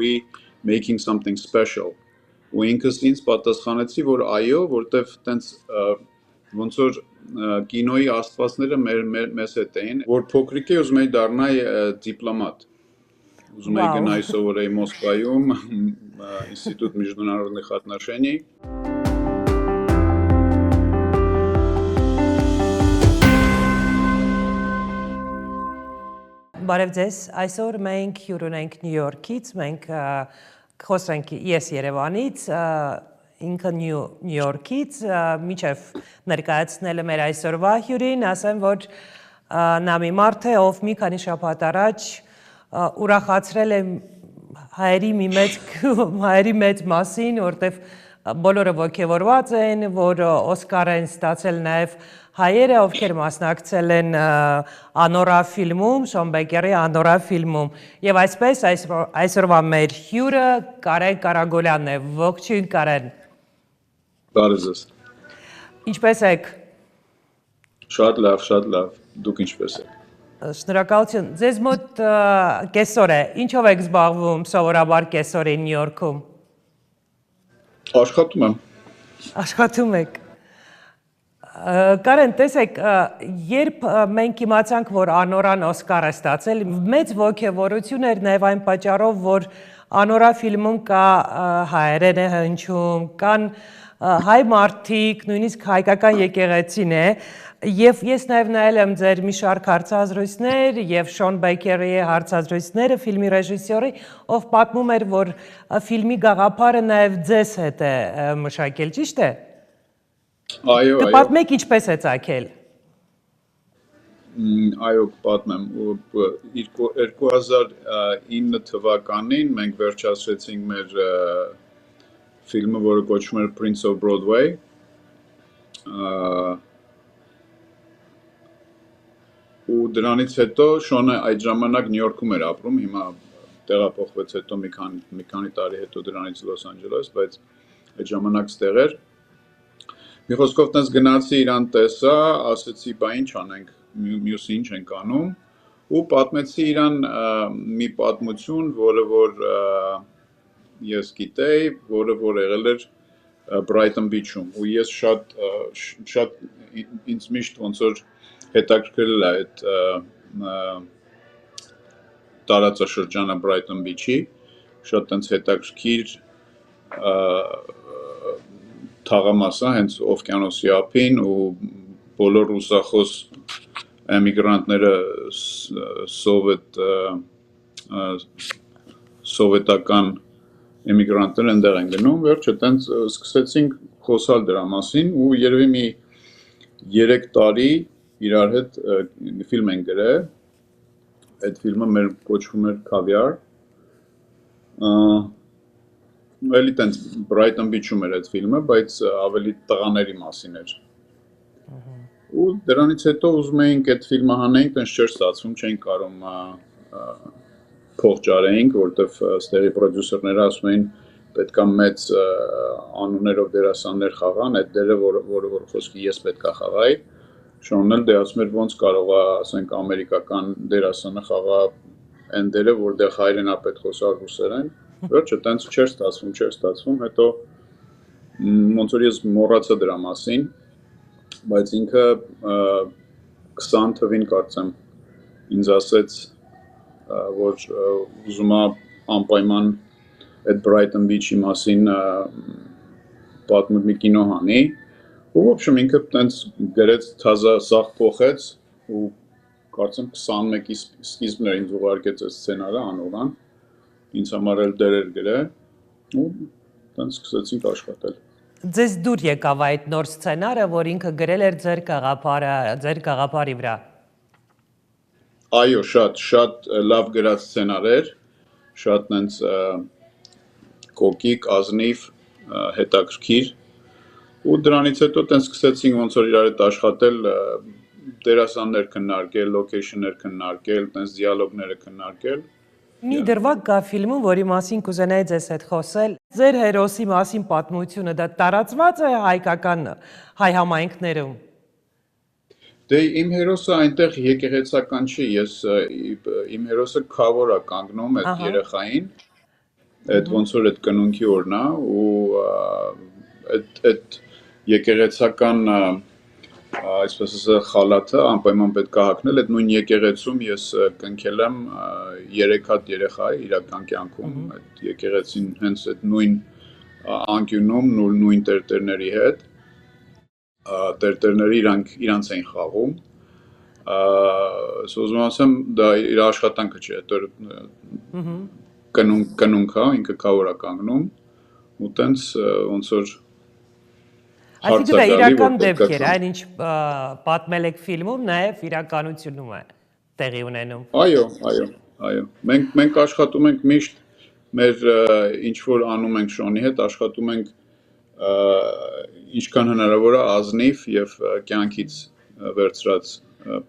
we making something special։ Ու ինքս ինձ պատասխանեցի, որ այո, որտեվ տենց ոնց որ կինոյի աստվածները մեզ հետ էին, որ փոքրիկ էի ուզում էի դառնալ դիպլոմատ։ Ուզում էի գնայի սովորեի Մոսկվայում, Ինստիտուտ международных отношений։ Բարև ձեզ, այսօր մենք հյուր ունենք Նյու Յորքից, մենք խոսենք ես Երևանից, ինքը Նյու Յորքից, միջև ներկայացնելը մեր այսօրվա հյուրին, ասեմ, որ նա մի մարդ է, ով մի քանի շաբաթ առաջ ուրախացրել է հայերի մեծ մասին, որտեվ բոլորը ոգևորված են, որ Օսկար են ստացել նաև հայերը, ովքեր մասնակցել են Անորա ֆիլմում, Շոն Բեյքերի Անորա ֆիլմում։ Եվ այսպես այսօրվա մեր հյուրը Կարեն Կարագոլյանն է։ Ողջույն Կարեն։ Բարև ձեզ։ Ինչպե՞ս եք։ Շատ լավ, դուք ինչպե՞ս եք։ Շնորհակալություն։ Ձեզ մոտ կեսօր է։ Ինչով եք զբաղվում սովորաբար կեսօրին Նյու Յորքում։ Աշխատում եմ։ Աշխատում եք։ Կարեն, տեսեք, երբ մենք իմացանք, որ Անորան Օսկար է ստացել, մեծ ոգևորություն էր նաև այն պատճառով, որ Անորա ֆիլմում կա հայերեն է հնչում, կան հայ մարդիկ, նույնիսկ հայկական եկեղեցին է, եւ ես նաև նայել եմ ձեր մի շարք հարցազրույցներ եւ Շոն Բեյքերի հարցազրույցները, ֆիլմի ռեժիսորի, ով պատմում էր, որ ֆիլմի գաղափարը նաև ձեզ հետ է մշակել, ճիշտ է։ Այո։ Պատմեք ինչպես է ծագել։ Այո, պատմեմ։ 2009 թվականին մենք վերջացրեցինք մեր ֆիլմը, որը կոչվում էր Prince of Broadway։ Ու դրանից հետո Շոնը այդ ժամանակ Նյու Յորքում էր ապրում, հիմա տեղափոխվեց հետո մի քանի տարի հետո դրանից Լոս Անջելես, բայց այդ ժամանակ ստեղ էր։ Մի խոսքով տես գնացի իրան տեսա, ասեցի, բա ինչ անենք, մյուս ինչ ենք անում, ու պատմեցի իրան մի պատմություն, որը որ ես գիտեի, որը որ եղել էր Brighton Beach-ում, ու ես շատ ինձ միշտ ոնց որ հետաքրքրել է այդ տարածաշրջանը Brighton Beach-ի, շատ տենց հետաքրքիր թաղամասը հենց օվկիանոսի ափին ու բոլոր ռուսախոս էմիգրանտները սովետական էմիգրանտներ ընդեղ են գնում, վերջը տենց սկսեցինք խոսալ դրա մասին ու երևի մի 3 տարի իրար հետ ֆիլմ են գրել, այդ ֆիլմը մեր կոչվում էր Caviar, Էլի տենց Brighton Beach-ում էր այդ ֆիլմը, բայց ավելի տղաների մասին էր։ Ու դրանից հետո ուզում էինք այդ ֆիլմը հանենք, տենց չէր ստացվում, չէինք կարող փող ճարեինք, որտեվ ստեղի պրոդյուսերները ասում էին պետքա մեծ անուններով դերասաններ խաղան, այդ դերը, որը խոսքի ես պետքա խաղայի։ Շոնն էլ դե ասում էր ոնց կարող է, ասենք, ամերիկական դերասանը խաղա այն դերը, որտեղ հայրենապետ խոսար ռուսերեն։ Վերջը տենց չէր ստացվում, հետո ոնց որ ես մոռացա դրա մասին, բայց ինքը 20 թվին կարծեմ ինձ ասեց, որ ուզում է անպայման այդ Brighton Beach-ի մասին պատմում մի կինո հանի, ու ոբշեմ ինքը տենց գրեց թազա սաղ փոխեց ու կարծեմ 21-ի սկիզբն էր ինձ ուղարկեց այդ սցենարը Անորան, ինձ համար էլ դերեր գրել ու տենց սկսեցինք աշխատել։ Ձեզ դուր եկավ այդ նոր սցենարը, որ ինքը գրել էր ձեր գաղափարի վրա։ Այո, շատ լավ գրած սցենար էր, շատ տենց կոկիկ, ազնիվ, հետաքրքիր ու դրանից հետո տենց սկսեցինք ոնց որ իրար հետ աշխատել, դերասաններ քննարկել, լոքեյշններ քննարկել, տենց դիալոգները քննարկել։ Մի դրվագ կա ֆիլմում, որի մասին կուզենայի ձեզ հետ խոսել։ Ձեր հերոսի մասին պատմությունը դա տարածված է հայկական հայ համայնքներում։ Դե իմ հերոսը այնտեղ եկեղեցական չի, իմ հերոսը քավոր է կանգնում այդ երեխային այդ ոնց որ այդ կնունքի օրն է ու այդ եկեղեցական այսպես ասած խալաթը անպայման պետք է հագնել այդ նույն եկեղեցում ես կնքել եմ 3 հատ երեխա իրական կյանքում այդ եկեղեցին հենց այդ նույն անկյունում նույն տերտերների հետ տերտերները իրանց էին խաղում ուզում ասեմ դա իր աշխատանքը չէ կնունք է ինքը կավոր է կանգնում ու տենց ոնց որ Այսինքն դա իրական դեպք էր, այն ինչ պատմել եք ֆիլմում, նաև իրականությունում է տեղի ունենում։ Այո։ Մենք աշխատում ենք միշտ մեր ինչ որ անում ենք Շոնի հետ, աշխատում ենք ինչքան հնարավոր է ազնիվ եւ կյանքից վերցրած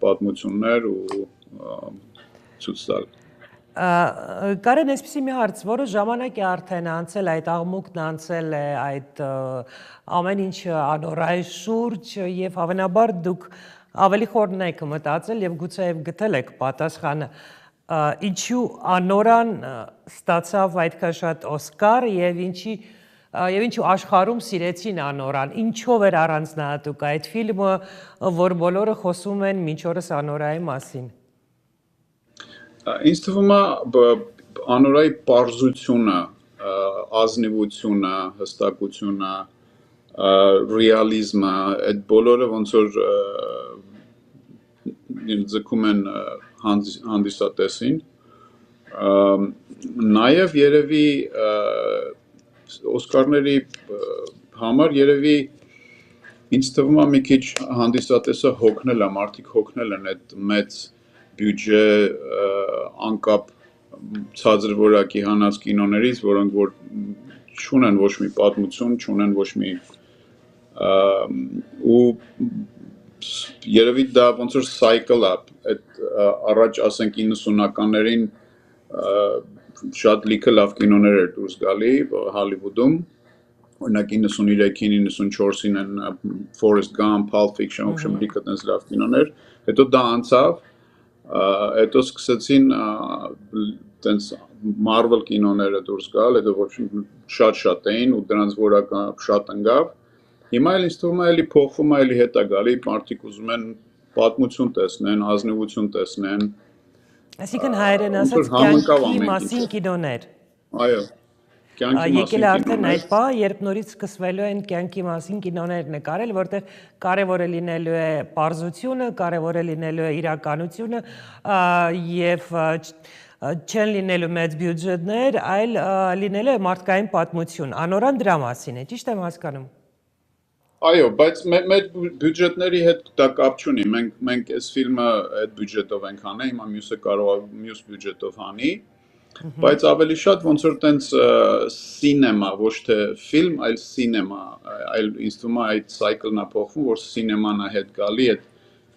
պատմություններ ու ցույց տալ։ Կարեն, այսպեսի մի հարց, որը ժամանակ է արդեն անցել, այդ աղմուկն անցել է, այդ ամեն ինչը անորայի շուրջ եւ հավանաբար դուք ավելի խորն եք մտածել եւ գուցե գտել եք պատասխանը, ինչու անորան ստացավ այդքան շատ Օսկար եւ ինչու աշխարհում սիրեցին անորան, ինչով էր առանձնահատուկ այդ ֆիլմը, որ բոլորը խոսում են մինչ օրս անորայի մասին։ Ինձ թվում է անորայի պարզությունը, ազնիվությունը, հստակությունը, ռեալիզմը, այդ բոլորը ոնց որ ձգում են հանդիսատեսին, նաև երևի Օսկարների համար երևի ինձ թվում է մի քիչ հանդիսատեսը հոգնել է, մարդիկ հոգնել են այդ մեծ բյուջե անկապ ցածր որակի հանած կինոներից, որոնք որ չունեն ոչ մի պատմություն, չունեն ոչ մի ու երևի դա ոնց որ cycle է, այդ առաջ ասենք 90-ականներին շատ լիքը լավ կինոներ էր դուրս գալի Հոլիվուդում, օրինակ 93-ին, 94-ին են Forrest Gump, Pulp Fiction, ոբշեմ լիքը տենց լավ կինոներ, հետո դա անցավ հետո սկսեցին տենց Marvel կինոները դուրս գալ, հետո շատ էին ու դրանց որակը շատ ընկավ։ Հիմա էլ ինձ թվում է էլի փոխվում է, էլի հետ է գալի, մարդիկ ուզում են պատմություն տեսնեն, ազնիվություն տեսնեն։ Այսինքն հայերեն ասած կյանքի մասին կինոներ։ Այո։ Եկել է արդեն այդ պահը, երբ նորից սկսվելու են կյանքի մասին կինոներ նկարել, որտեղ կարևորը լինելու է պարզությունը, կարևորը լինելու է իրականությունը եւ չեն լինելու մեծ բյուջետներ, այլ լինելու է մարդկային պատմություն։ Անորան դրա մասին է, ճիշտ եմ հասկանում։ Այո, բայց մեր բյուջետների հետ դա կապ չունի։ Մենք այս ֆիլմը այդ բյուջետով ենք անել, հիմա մյուսը կարող է մյուս բյուջետով անի։ Բայց ավելի շատ ոնց որ տենց սինեմա, ոչ թե ֆիլմ, այլ սինեմա, այլ ինձ թվում է այդ cycle-ն է փոխվում, որ սինեման է հետ գալի, այդ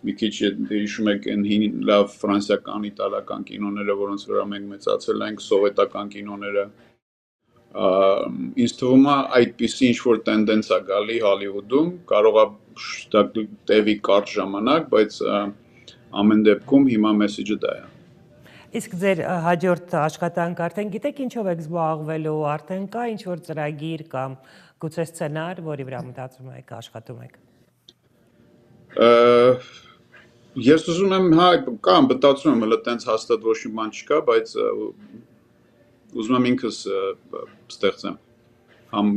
մի քիչ հիշում եք այն հին լավ ֆրանսիական, իտալական կինոները, որոնց վրա մենք մեծացել ենք, սովետական կինոները։ Ինձ թվում է այդպիսի ինչ-որ տենդենս է գալի Հոլիվուդում, կարող է տևի կարճ ժամանակ, բայց ամեն դեպքում հիմա մեսեջը դա է։ Իսկ ձեր հաջորդ աշխատանք արդեն գիտեք ինչով եք զբաղվելու, արդեն կա ինչ-որ ծրագիր կամ գուցե սցենար, որի վրա մտածում եք, աշխատում եք։ Ես ուզում եմ, հա, կամ մտածում եմ, հələ տենց հաստատ ոչ մի բան չկա, բայց ուզում եմ ինքս ստեղծեմ։ Համ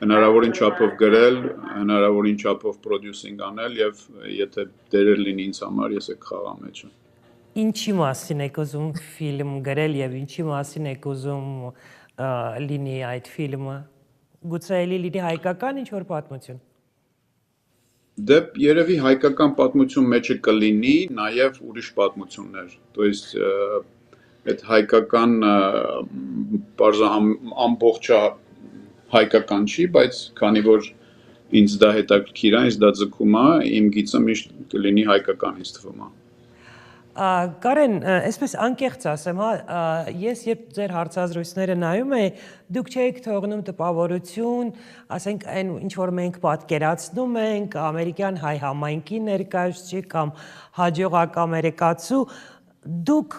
հնարավորին չափով գրել, հնարավորին չափով պրոդյուսինգ անել եւ եթե դերեր լինի ինձ համար, ես եք խաղա մեջը։ Ինչի մասին եք ուզում ֆիլմ գրել եւ ինչի մասին եք ուզում լինի այդ ֆիլմը։ Գուցե էլի լինի հայկական ինչ-որ պատմություն։ Դե երևի հայկական պատմություն մեջը կլինի, նաև ուրիշ պատմություններ։ То есть այդ հայկական բարձր ամբողջը հայկական չի, բայց քանի որ ինձ դա հետաքրքիր է, ինձ դա ձգում է, իմ գիծը միշտ կլինի հայկական ինձ թվում է։ Կարեն, այսպես անկեղծ ասեմ, հա, ես երբ ձեր հարցազրույցները նայում եի, դուք չէիք թողնում տպավորություն, ասենք այն ինչ որ մենք պատկերացնում ենք, ամերիկյան հայ համայնքի ներկայացուցիչ կամ հաջողակ ամերիկացու, դուք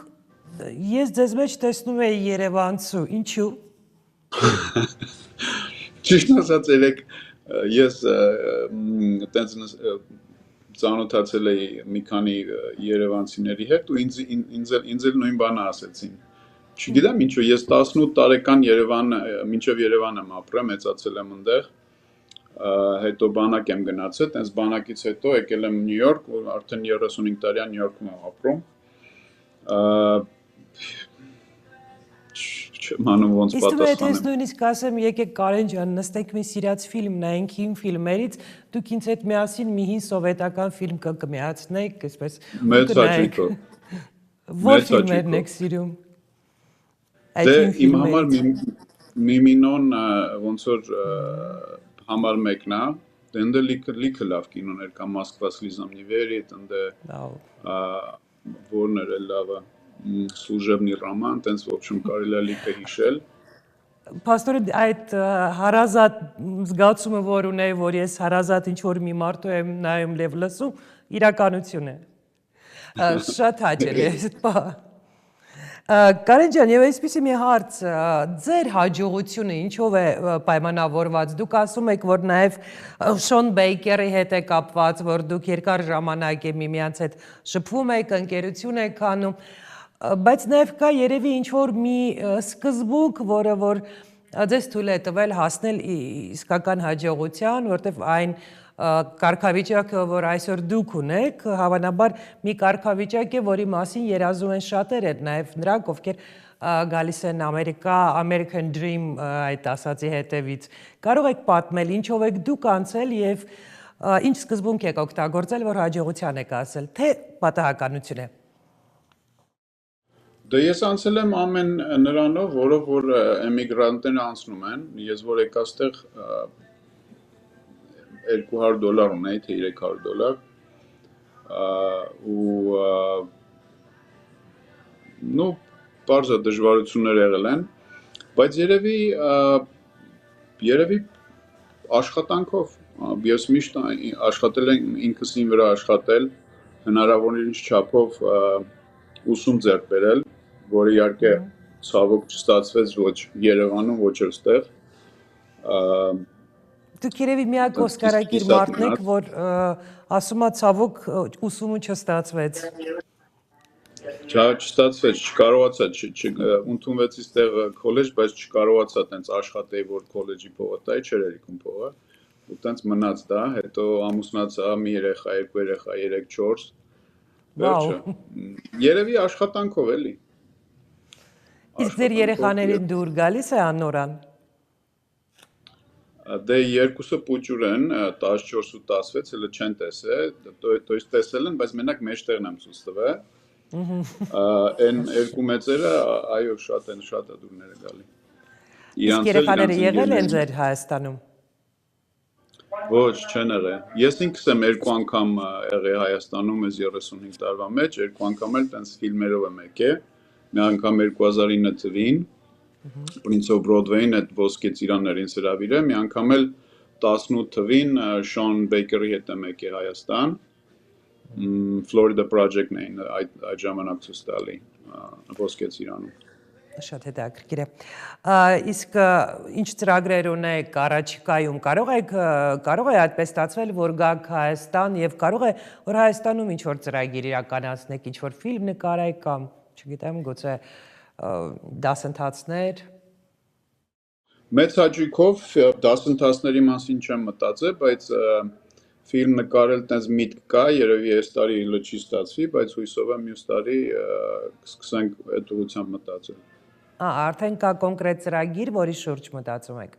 ես ձեզ մեջ տեսնում եի երևանցու, ինչու։ Ճիշտ ասած երեք ես տենց ծանոթացել էի մի քանի երևանցիների հետ ու ինձ էլ նույն բանը ասեցին։ Չգիտեմ ինչու, ես 18 տարեկան մինչև Երևան եմ ապրել, մեծացել եմ այնտեղ, հետո բանակ եմ գնացել, տենց բանակից հետո եկել եմ Նյու Յորք, ու արդեն 35 տարի Նյու Յորքում եմ ապրում։ Չեմ ոնց Իսկ դու պատասխանեմ։ ես նույնիսկ ասեմ, եկեք Կարեն ջան, նստենք մի սիրած ֆիլմ նայենք հին ֆիլմերից, դուք ինձ հետ միասին մի հին սովետական ֆիլմ կմիացնենք, այսպես Մեծ հաճույքով։ Որ ֆիլմերն եք սիրում։ Դե իմ համար Միմինոն ոնց որ համար մեկն է, դե լիքը լավ կինոներ կա, Մոսկվա слезам не верит, դե որն էր լավը, Служебный роман, տենց в общем կարելի է լիքը հիշել։ Պաստորը այդ հարազատ զգացումը, որ ունեի, որ ես հարազատ ինչ-որ մի մարդու եմ նայում լև լսում, իրականություն է։ Շատ հաճելի է։ Կարեն ջան, եւ այսպեսի մի հարց, ձեր հաջողությունը ինչով է պայմանավորված։ Դուք ասում եք, որ նաեւ Շոն Բեյքերի հետ է կապված, որ դուք երկար ժամանակ է միմյանց հետ շփվում եք, ընկերություն եք անում, բայց նաեւ կա երևի ինչ-որ մի սկզբունք, որը որ ձեզ թույլ է տվել հասնել իսկական հաջողության, որտեղ այն կարգավիճակը, որ այսօր դուք ունեք, հավանաբար մի կարգավիճակ է, որի մասին երազում են շատեր են, նաև նրանք, ովքեր գալիս են Ամերիկա, American Dream այդ ասածի հետևից։ Կարող եք պատմել, ինչով եք դուք անցել եւ ինչ սկզբունք եք օգտագործել, որ հաջողության եք հասել, թե պատահականություն է։ Դե ես անցել եմ ամեն նրանով, որով որ էմիգրանտները անցնում են, ես որ եկա այստեղ $200 ունեի, թե $300 ու նու բարձր դժվարություններ եղել են, բայց երևի աշխատանքով, ես միշտ աշխատել եմ ինքս իմ վրա աշխատել, հնարավորինս չափով ուսում ձեռք բերել, որը իհարկե ցավոք չստացվեց ոչ Երևանում, ոչ էլ ստեղ։ Դուք երևի միակ օսկարակիր մարդն եք, որ ասում է ցավոք ուսումը չստացվեց։ Չստացվեց, չկարողացա, ընդունվեցի ստեղ քոլեջ, բայց չկարողացա տենց աշխատեի, որ քոլեջի փողը տայի, չէր երիկում փողը, ու տենց մնաց դա, հետո ամուսնացա, մի երեխա, երկու երեխա, 3-4, վերջը։ Երևի աշխատանքով էլի։ Իսկ ձեր երեխաներին դուր գալիս է աննորան։ Դե երկուսը պուճուր են, 14 ու 16, հələ չեն տեսել, то есть տեսել են, բայց մենակ մեջտեղն եմ ցույց տվել։ Այն երկու մեծերը, այո, շատ է դուրները գալի։ Իսկ երեխաները եղել են ձեր Հայաստանում։ Ոչ, չեն եղել։ Ես ինքս եմ երկու անգամ եղել Հայաստանում այս 35 տարվա մեջ, երկու անգամ էլ տենց ֆիլմերով եմ եկել։ Մի անգամ 2009 թվին Prince of Broadway-ին այդ ոսկե ծիրաններին հրավիրել, մի անգամ էլ 18 թվին Շոն Բեյքերի հետ եմ եկել Հայաստան, Florida Project-ն էին այդ ժամանակ ցույց տալի ոսկե ծիրանում։ Շատ հետաքրքիր է։ Իսկ ինչ ծրագրեր ունեք առաջիկայում, կարող է այդպես ստացվել, որ գաք Հայաստան եւ կարող է որ Հայաստանում ինչ որ ծրագիր իրականացնեք, ինչ որ ֆիլմ նկարեք կամ, չգիտեմ, գուցե դասընթացներ։ Մեծ հաճույքով դասընթացների մասին չեմ մտածել, բայց ֆիլմ նկարել տես միտք կա, երևի այս տարի չի ստացվի, բայց հույսով եմ մյուս տարի սկսենք այդ ուղղությամբ մտածել։ Արդեն կա կոնկրետ ծրագիր, որի շուրջ մտածում եք։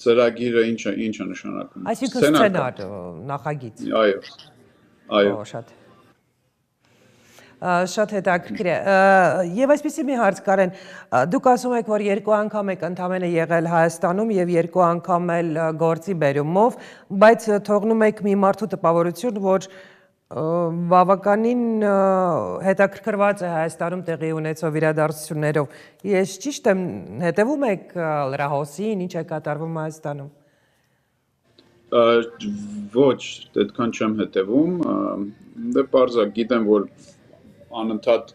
Ծրագիրը ինչ է նշանակում։ Այսինքն սցենար, նախագիծ։ Այո։ Շատ հետաքրքիր է։ Եվ այսպեսի մի հարց Կարեն, դուք ասում եք, որ երկու անգամ եք ընդամենը եղել Հայաստանում եւ երկու անգամ էլ գործի բերումով, բայց թողնում եք մի մարդու տպավորություն, որ բավականին հետաքրքրված է Հայաստանում տեղի ունեցող իրադարձություններով։ Ես ճիշտ եմ, հետևում եք լրահոսին, ինչ է կատարվում Հայաստանում։ Ոչ, այդքան չեմ հետևում, դե պարզա գիտեմ, որ անընդհատ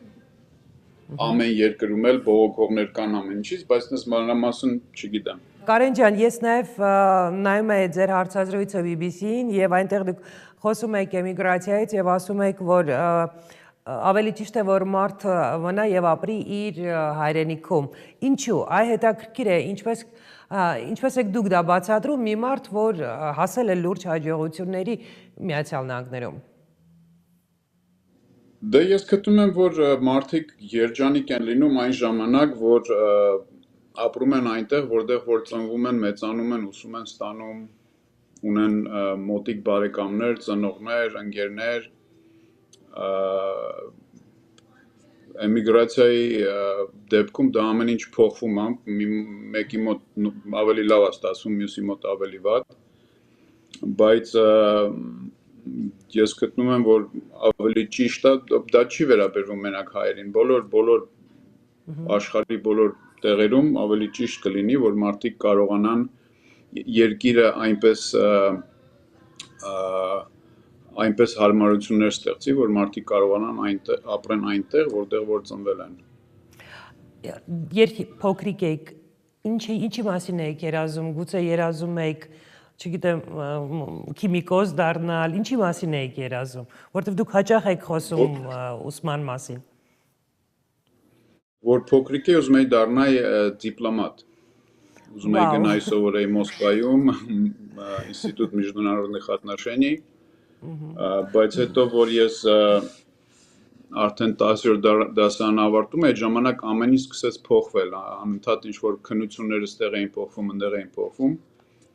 ամեն երկրում էլ բողոքողներ կան ամեն ինչից, բայց դες մանրամասն չգիտեմ։ Կարեն ջան, ես նաև նայում եմ ձեր հարցազրույցը BBC-ին եւ այնտեղ դուք խոսում եք էմիգրացիայից եւ ասում եք, որ ավելի ճիշտ է որ մարդը մնա եւ ապրի իր հայրենիքում։ Ինչու՞։ Այ հետաքրքիր է, ինչպես եք դուք դա բացատրում մի մարդ, որ հասել է լուրջ հաջողությունների Միացյալ Նահանգներում։ Դե ես գտնում եմ, որ մարդիկ երջանիկ են լինում այն ժամանակ, որ ապրում են այնտեղ, որտեղ որ ծնվում են, մեծանում են, ուսում են ստանում, ունեն մոտիկ բարեկամներ, ծնողներ, ընկերներ, էմիգրացիայի դեպքում դա ամեն ինչ փոխվում է, մեկի մոտ ավելի լավ է ստացվում, մյուսի մոտ ավելի վատ, բայց ես գտնում եմ, որ ավելի ճիշտ է, դա չի վերաբերվում մենակ հայերին, բոլոր աշխարհի բոլոր տեղերում ավելի ճիշտ կլինի, որ մարդիկ կարողանան երկիրը այնպես հարմարություններ ստեղծի, որ մարդիկ կարողանան ապրեն այնտեղ, որտեղ որ ծնվել են։ Երբ փոքրիկ եք, ինչի մասին եք երազում, գուցե երազում եք, չգիտեմ, քիմիկոս դառնալ, ինչի մասին եք երազում, որտեղ դուք հաճախ եք խոսում ուսման մասին։ Որ փոքրիկ էի ուզում էի դառնալ դիպլոմատ։ Ուզում էի գնալ սովորեի Մոսկվայում, Ինստիտուտ միջնորодных отношений, բայց հետո որ ես արդեն 10-րդ դասարան ավարտում էի, այդ ժամանակ ամեն ինչ սկսեց փոխվել, անընդհատ ինչ-որ քննությունները ստեղ էին փոխվում, ընդեղ էին փոխվում,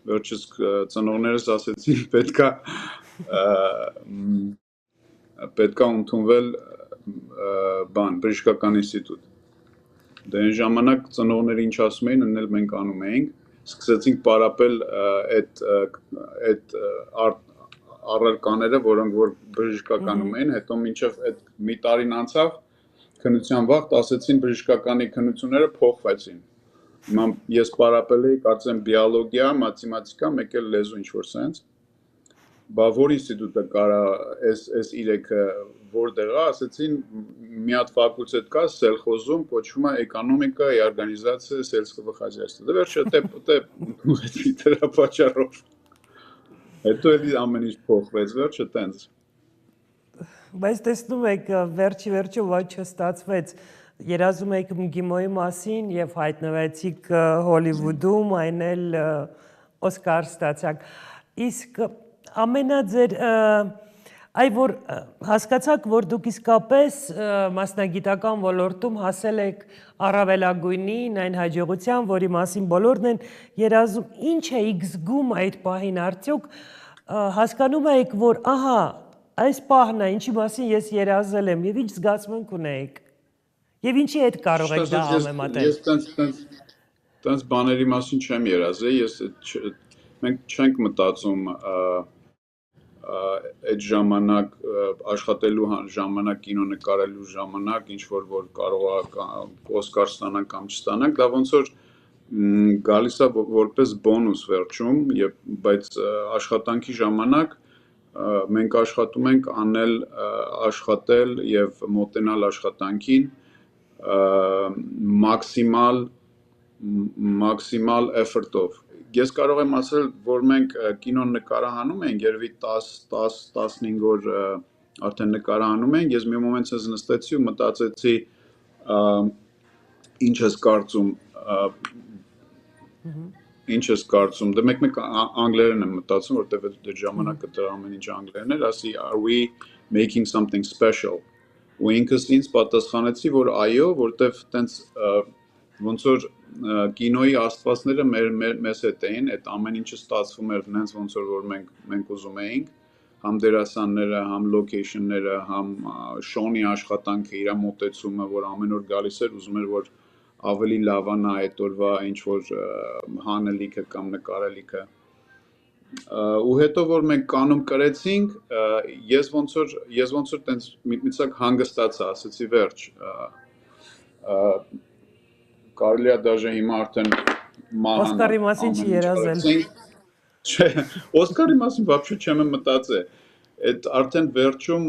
վերջից ծնողներս ասեցին պետքա ընդունվել բժշկական ինստիտուտ։ Դե այն ժամանակ ծնողները ինչ ասում էին, ընդ էլ մենք անում էինք, սկսեցինք պարապել այդ առարկաները, որոնք որ բժշկականում էին, հետո մինչև այդ մի տարին անցավ, քննության վաղ ասեցին բժշկականի քննությունները փոխվեցին։ Հիմա ես պարապել էի, կարծեմ բիոլոգիա, մաթեմատիկա, մեկ էլ լեզու ինչ-որ սենց։ Բա որ ինստիտուտը կարա այս 3-ը որտեղ է, ասեցին մի հատ ֆակուլտետ կա սելխոզում, կոչվում է էկոնոմիկա и организация сельского хозяйства։ Դե վերջը ընդունվեցի դրա պատճառով։ Հետո էլի ամեն ինչ փոխվեց, վերջը տենց։ Բայց տեսնում եք, վերջի ոչ չստացվեց։ Երազում եք Գիմոյի մասին եւ հայտնվեցիք Հոլիվուդում, այն էլ Օսկար ստացաք։ Իսկ ամենաձեր այ որ հասկացաք, որ դուք իսկապես մասնագիտական ոլորտում հասել եք առավելագույնին, այն հաջողության, որի մասին բոլորն են երազում, ինչ էիք զգում այդ պահին, արդյոք հասկանում եք, որ ահա, այս պահն է, ինչի մասին ես երազել եմ եւ ինչ զգացմունք ունեիք։ Եվ ինչի հետ կարող եք դա համեմատել։ Ես տենց բաների մասին չեմ երազել, մենք չենք մտածում այդ ժամանակ աշխատելու ժամանակ, կինո նկարելու ժամանակ, ինչ որ կարող է Օսկար ստանանք կամ չստանանք, դա ոնց որ գալիս է որպես բոնուս վերջում, բայց աշխատանքի ժամանակ մենք աշխատում ենք աշխատել եւ մոտենալ աշխատանքին մաքսիմալ effort-ով։ Ես կարող եմ ասել, որ մենք կինոն նկարահանում ենք, երևի 10-15 օր արդեն նկարահանում ենք, ես մի մոմենտ ես նստեցի ու մտածեցի ինչ ես կարծում, դե մեկ անգլերեն եմ մտածում, որտեղ այդ ժամանակը դրա ամեն ինչ անգլերեն էր, ասի are we making something special, ու ինքս ինձ պատասխանեցի, որ այո, որտեղ տենց ոնց որ կինոյի աստվածները մեզ հետ էին, այդ ամեն ինչը ստացվում էր նենց ոնց որ մենք ուզում էինք, համ դերասանները, համ լոքեյշնները, համ շոնի աշխատանքը, իր մոտեցումը, որ ամեն օր գալիս էր, ուզում էր որ ավելի լավանա այդ օրվա ինչ որ հանելիքը կամ նկարելիքը։ Ու հետո որ մենք կանոն կրեցինք, ես ոնց որ տենց միցակ հանգստացա, ասեցի վերջ։ Կարելի է դաժե հիմա արդեն մանանալ։ Օսկարի մասին չի երազել։ Չէ, Օսկարի մասին вообще չեմ մտածել։ Այդ արդեն վերջում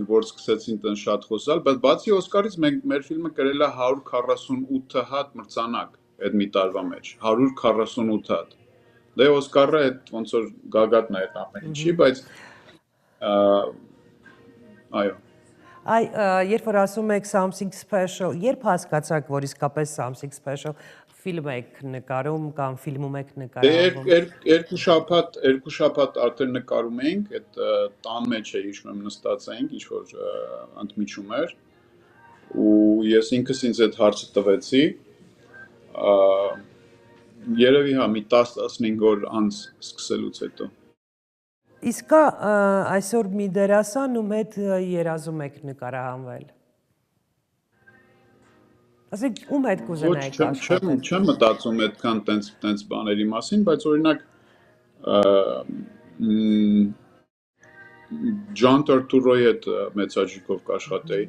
որ սկսեցին տեն շատ խոսալ, բայց բացի Օսկարից մեր ֆիլմը կրել է 148 հատ մրցանակ այդ մի տարվա մեջ, 148 հատ։ Դե Օսկարը այդ ոնց որ գագաթն է այդ ամեն ինչի, բայց այո։ Երբ որ ասում եք Something Special, երբ հասկացաք, որ իսկապես Something Special ֆիլմ եք նկարում կամ ֆիլմում եք նկարահանվում։ Երկու շաբաթ արդեն նկարում էինք, այդ տան մեջ է հիշում եմ նստած էինք, ինչ որ ընդմիջում էր, ու ես ինքս ինձ այդ հարցը տվեցի, երևի հա մի 10-15 օր անց սկսելուց հետո։ Իսկ այսօր մի դերասան ում հետ երազում եք նկարահանվել։ Ասեք ում հետ կուզենայիք աշխատել։ Չեմ մտածում այդքան տենց բաների մասին, բայց օրինակ John Turturro-ի հետ մեծ հաճույքով կաշխատեի։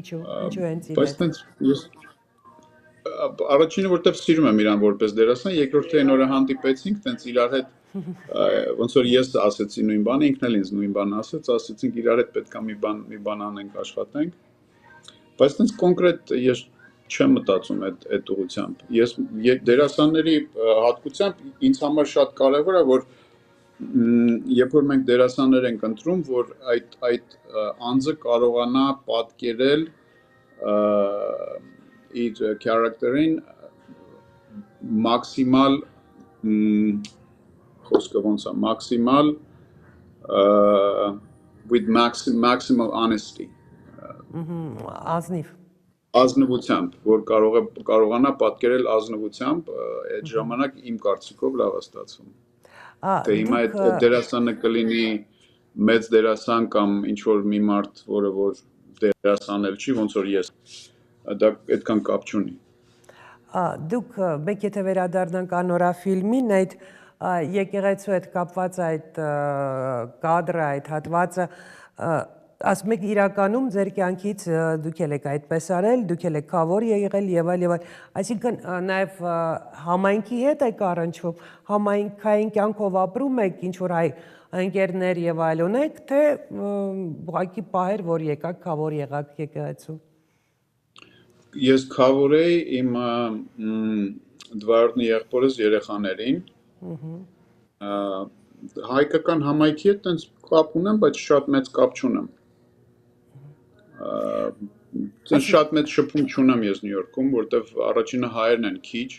Ինչու հենց իր Բայց տենց ես առաջինը որտեվ սիրում եմ իրան որպես դերասան, երկրորդը այն օրը հանդիպեցինք, տենց իրար հետ ոնց որ ես ասեցի նույն բանը, ինքն էլ ինձ նույն բանը ասեցինք իրար հետ պետքա մի բան անենք, աշխատենք։ Բայց տենց կոնկրետ ես չեմ մտածում այդ ուղղությամբ։ Ես դերասանների հատկությամբ ինձ համար շատ կարևոր է, որ երբ որ մենք դերասաններ ենք ընտրում, որ այդ անձը կարողանա պատկերել իր character-ին մաքսիմալ խոսքը ոնց է մաքսիմալ with maximal honesty ազնվությամբ որ կարողանա պատկերել ազնվությամբ այդ ժամանակ իմ կարծիքով լավ է ստացվում թե հիմա այդ դերասանը կլինի մեծ դերասան կամ ինչ որ մի մարդ որը որ դերասանել չի ոնց որ ես դա այդքան կապ չունի դուք մեկ եթե վերադառնանք Անորա ֆիլմին այդ եկեղեցու հետ կապված այդ կադրը այդ հատվածը ասում եք իրականում ձեր կյանքից դուք եք այդպես արել, դուք եք քավոր եղել եւ այլ, այսինքն նաեւ համայնքի հետ եք առնչվում, համայնքային կյանքով ապրում եք, ինչ որ այ ընկերներ եւ այլ ունեք, թե ուղղակի պահեր, որ եկաք քավոր եղաք եկեղեցու։ Ես քավոր էի իմ դվարդնի եղբորս երեխաներին։ Հայկական համայնքի հետ տենց կապ ունեմ, բայց շատ մեծ կապ չունեմ։ Շատ մեծ շփում չունեմ ես Նյու Յորքում, որտեվ առաջինը հայերն են քիչ,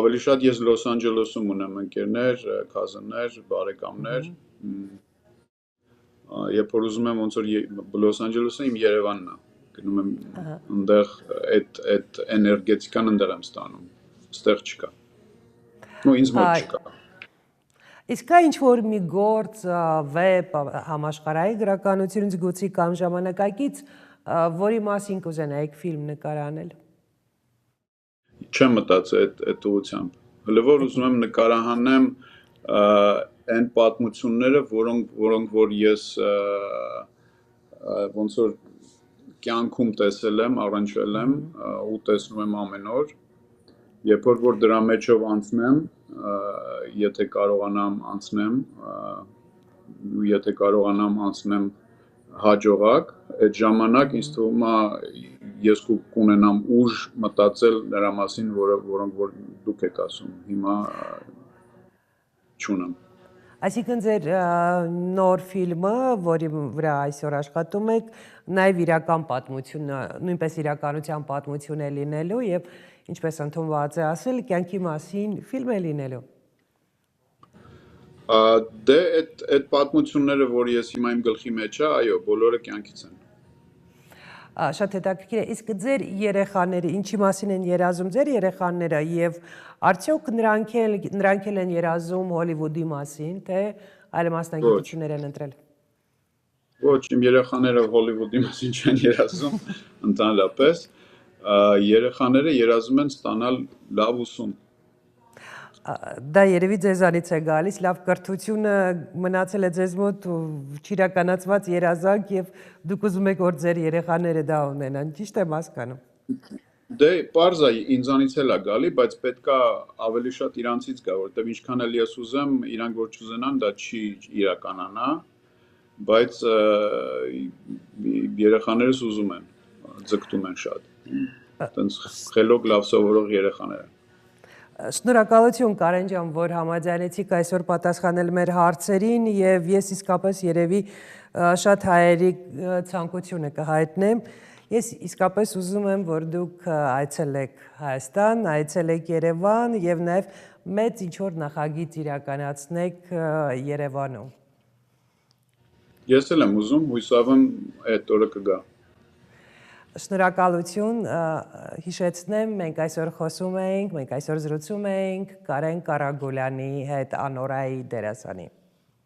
ավելի շատ ես Լոս Անջելեսում ունեմ ընկերներ, cousin-ներ, բարեկամներ։ Երբ որ ուզում եմ ոնց որ Լոս Անջելեսը իմ Երևանն է, գնում եմ այնտեղ այդ էներգետիկան այնտեղ եմ ստանում, այստեղ չկա։ Ու ինձ մոտ չկա։ Իսկ ինչ որ մի գործ, վեբ, համաշխարհային գրականությունից գուցի կամ ժամանակակից, որի մասին կուզենայիք ֆիլմ նկարահանել։ Չեմ մտածել այդ ուղղությամբ։ Հələ որ ուզում եմ նկարահանեմ այն պատմությունները, որոնք որ ես ոնց որ կյանքում տեսել եմ, առնչվել եմ ու տեսնում եմ ամեն օր։ Երբ որ դրա մեջով անցնեմ, եթե կարողանամ անցնեմ, եթե կարողանամ անցնեմ հաջողակ, այդ ժամանակ ինձ թվում է ես կունենամ ուժ մտածել նրա մասին, որոնք որ դուք եք ասում, հիմա չունեմ։ Այսինքն ձեր նոր ֆիլմը, որի վրա այսօր աշխատում եք, նաև իրական պատմություն, նույնպես իրականության պատմություն է լինելու եւ ինչպես ընդունված է ասել, կյանքի մասին ֆիլմ է լինելու։ Դե այդ պատմությունները, որ ես հիմա իմ գլխի մեջ է, այո, բոլորը կյանքից են։ Շատ հետաքրքիր է, իսկ ձեր երեխաները, ինչի մասին են երազում ձեր երեխաները եւ արդյոք նրանք էլ են երազում Հոլիվուդի մասին, թե այլ մասնագիտություններ են ընտրել։ Ոչ, իմ երեխաները Հոլիվուդի մասին չեն երազում, ընդհանրապես, երեխաները երազում են ստանալ լավ ուսում։ Դա երևի ձեզանից է գալիս, լավ կրթությունը մնացել է ձեզ մոտ չիրականացված երազանք եւ դուք ուզում եք որ ձեր երեխաները դա ունենան, ճիշտ եմ հասկանում։ Դե պարզ է ինձանից էլ է գալի, բայց պետքա ավելի շատ իրանցից գա, որտեղ ինչքան էլ ես ուզեմ, իրանք որ չուզենան, դա չի իրականանա, բայց երեխաներս ուզում են, ձգտում են շատ։ Այդպես խելոք լավ սովորող երեխաներ են։ Շնորհակալություն Կարեն ջան, որ համաձայնեցիք այսօր պատասխանել մեր հարցերին եւ ես իսկապես երևի շատ հայերի ցանկությունը կհայտնեմ։ Ես իսկապես ուզում եմ, որ դուք այցելեք Հայաստան, այցելեք Երևան եւ նաեւ մեծ ինչ-որ նախագիծ իրականացնեք Երևանում։ Ես էլ եմ ուզում, հույսով եմ այդ օրը կգա։ Շնորհակալություն, հիշեցնեմ, մենք այսօր խոսում էինք, մենք այսօր զրուցում էինք Կարեն Կարագուլյանի հետ, Անորայի դերասանի։